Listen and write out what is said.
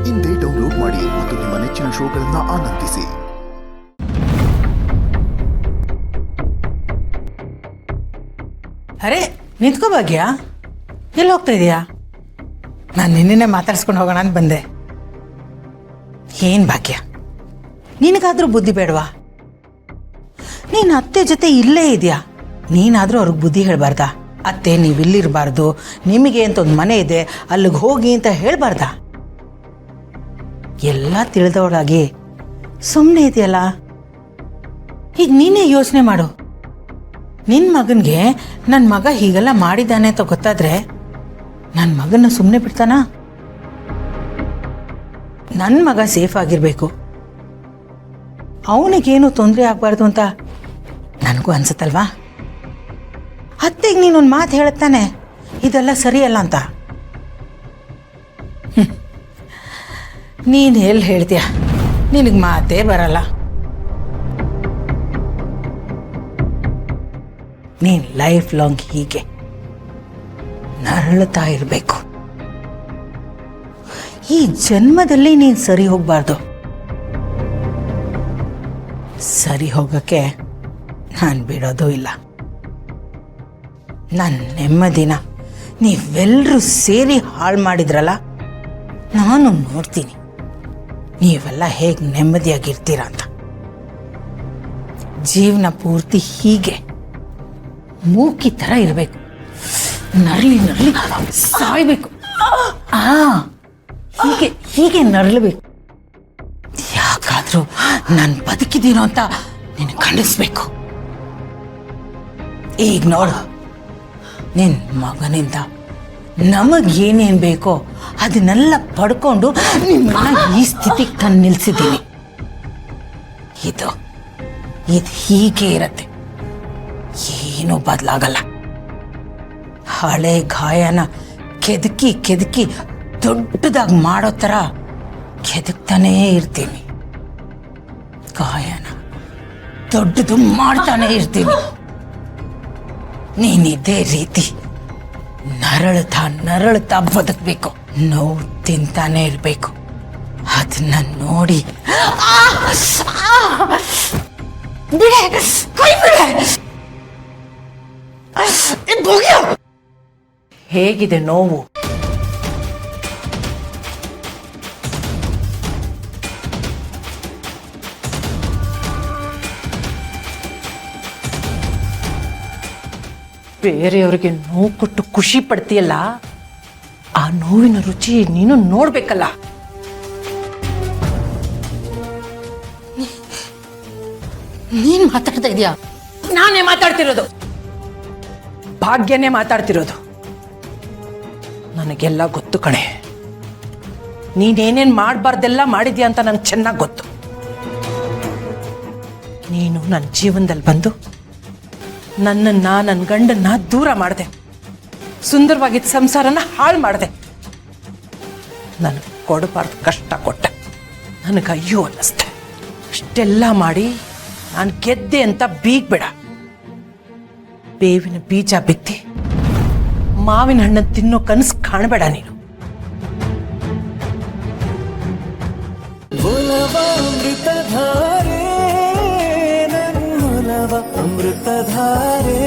ಇಂದೇ ಡೌನ್ಲೋಡ್ ಮಾಡಿ ಮತ್ತು ನಿಮ್ಮ ನೆಚ್ಚಿನ ಶೋಗಳನ್ನು ಆನಂದಿಸಿ. ಅರೆ ನಿಂತ್ಕೋ ಭಾಗ್ಯ, ಎಲ್ಲಿ ಹೋಗ್ತಾ ಇದೀಯಾ? ನಾನು ನಿನ್ನೆ ಮಾತಾಡ್ಸ್ಕೊಂಡು ಹೋಗೋಣ ಅಂತ ಬಂದೆ. ಏನ್ ಭಾಗ್ಯ, ನಿನಗಾದ್ರೂ ಬುದ್ಧಿ ಬೇಡವಾ? ನೀನು ಅತ್ತೆ ಜೊತೆ ಇಲ್ಲೇ ಇದೆಯಾ, ನೀನಾದ್ರೂ ಅವ್ರಿಗೆ ಬುದ್ಧಿ ಹೇಳ್ಬಾರ್ದ? ಅತ್ತೆ ನೀವಿಲ್ಲಿರಬಾರ್ದು, ನಿಮಗೆ ಅಂತ ಒಂದು ಮನೆ ಇದೆ, ಅಲ್ಲಿಗೆ ಹೋಗಿ ಅಂತ ಹೇಳ್ಬಾರ್ದ? ಎಲ್ಲ ತಿಳಿದವಳಾಗಿ ಸುಮ್ಮನೆ ಇದೆಯಲ್ಲ. ಈಗ ನೀನೇ ಯೋಚನೆ ಮಾಡು. ನಿನ್ನ ಮಗನಿಗೆ ನನ್ನ ಮಗ ಹೀಗೆಲ್ಲ ಮಾಡಿದ್ದಾನೆ ಅಂತ ಗೊತ್ತಾದ್ರೆ ನನ್ನ ಮಗನ ಸುಮ್ಮನೆ ಬಿಡ್ತಾನ? ನನ್ನ ಮಗ ಸೇಫ್ ಆಗಿರಬೇಕು, ಅವನಿಗೇನು ತೊಂದರೆ ಆಗಬಾರ್ದು ಅಂತ ನನಗೂ ಅನ್ಸುತ್ತಲ್ವಾ? ಅತ್ತೆಗೆ ನೀನೊಂದು ಮಾತು ಹೇಳುತ್ತಾನೆ, ಇದೆಲ್ಲ ಸರಿಯಲ್ಲ ಅಂತ. ನೀನು ಎಲ್ಲಿ ಹೇಳ್ತೀಯ? ನಿನಗೆ ಮಾತೇ ಬರಲ್ಲ. ನೀನು ಲೈಫ್ ಲಾಂಗ್ ಹೀಗೆ ನರಳುತ್ತಾ ಇರಬೇಕು. ಈ ಜನ್ಮದಲ್ಲಿ ನೀನು ಸರಿ ಹೋಗಬಾರ್ದು. ಸರಿ ಹೋಗಕ್ಕೆ ನಾನು ಬಿಡೋದು ಇಲ್ಲ. ನನ್ನ ನೆಮ್ಮದಿನ ನೀವೆಲ್ಲರೂ ಸೇರಿ ಹಾಳು ಮಾಡಿದ್ರಲ್ಲ, ನಾನು ನೋಡ್ತೀನಿ ನೀವೆಲ್ಲ ಹೇಗೆ ನೆಮ್ಮದಿಯಾಗಿರ್ತೀರ ಅಂತ. ಜೀವನ ಪೂರ್ತಿ ಹೀಗೆ ಮೂಕಿ ಥರ ಇರಬೇಕು, ನರಳಿ ನರಳಿ ಸಾಯ್ಬೇಕು. ಹೀಗೆ ಹೀಗೆ ನರಳಬೇಕು. ಯಾಕಾದ್ರೂ ನಾನು ಬದುಕಿದ್ದೀನೋ ಅಂತ ನೀನು ಕಾಣಿಸ್ಬೇಕು. ಈಗ ನೋಡು, ನಿನ್ನ ಮಗನಿಂದ ನಮಗೇನೇನು ಬೇಕೋ ಅದನ್ನೆಲ್ಲ ಪಡ್ಕೊಂಡು ನಿಮ್ಮನ್ನ ಈ ಸ್ಥಿತಿಗೆ ತಂದು ನಿಲ್ಸಿದ್ದೀನಿ. ಇದು ಹೀಗೆ ಇರತ್ತೆ, ಏನೂ ಬದಲಾಗಲ್ಲ. ಹಳೆ ಗಾಯನ ಕೆದಕಿ ಕೆದಕಿ ದೊಡ್ಡದಾಗಿ ಮಾಡೋ ಥರ ಕೆದಕ್ತಾನೇ ಇರ್ತೀನಿ. ಗಾಯನ ದೊಡ್ಡದು ಮಾಡ್ತಾನೆ ಇರ್ತೀನಿ. ನೀನಿದೇ ರೀತಿ ನರಳುತ್ತಾ ನರಳುತ್ತಾ ಬದುಕಬೇಕು, ನೋವು ತಿಂತಾನೆ ಇರಬೇಕು. ಅದನ್ನ ನೋಡಿ ಬಿಡೆ, ಕೈ ಬಿಡೆ. ಹೇಗಿದೆ ನೋವು? ಬೇರೆಯವರಿಗೆ ನೋವು ಕೊಟ್ಟು ಖುಷಿ ಪಡ್ತೀಯಲ್ಲ, ಆ ನೋವಿನ ರುಚಿ ನೀನು ನೋಡ್ಬೇಕಲ್ಲ. ನೀನ್ ಮಾತಾಡ್ತಾ ಇದೀಯಾ? ನಾನೇ ಮಾತಾಡ್ತಿರೋದು, ಭಾಗ್ಯನೇ ಮಾತಾಡ್ತಿರೋದು. ನನಗೆಲ್ಲ ಗೊತ್ತು ಕಣೆ, ನೀನೇನೇನು ಮಾಡಬಾರ್ದೆಲ್ಲ ಮಾಡಿದ್ಯಾ ಅಂತ ನಂಗೆ ಚೆನ್ನಾಗಿ ಗೊತ್ತು. ನೀನು ನನ್ನ ಜೀವನದಲ್ಲಿ ಬಂದು ನನ್ನನ್ನು, ನನ್ನ ಗಂಡನ್ನ ದೂರ ಮಾಡಿದೆ, ಸುಂದರವಾಗಿದ್ದ ಸಂಸಾರನ ಹಾಳು ಮಾಡಿದೆ. ನನಗೆ ಕೊಡಬಾರ್ದು ಕಷ್ಟ ಕೊಟ್ಟೆ, ನನಗೆ ಅಯ್ಯೋ ಅನ್ನಿಸ್ತೆ. ಅಷ್ಟೆಲ್ಲ ಮಾಡಿ ನಾನು ಗೆದ್ದೆ ಅಂತ ಬೀಗ್ಬೇಡ. ಬೇವಿನ ಬೀಜ ಬಿತ್ತಿ ಮಾವಿನ ಹಣ್ಣನ್ನು ತಿನ್ನೋ ಕನಸು ಕಾಣಬೇಡ ನೀನು. ಅಮೃತಧಾರೆ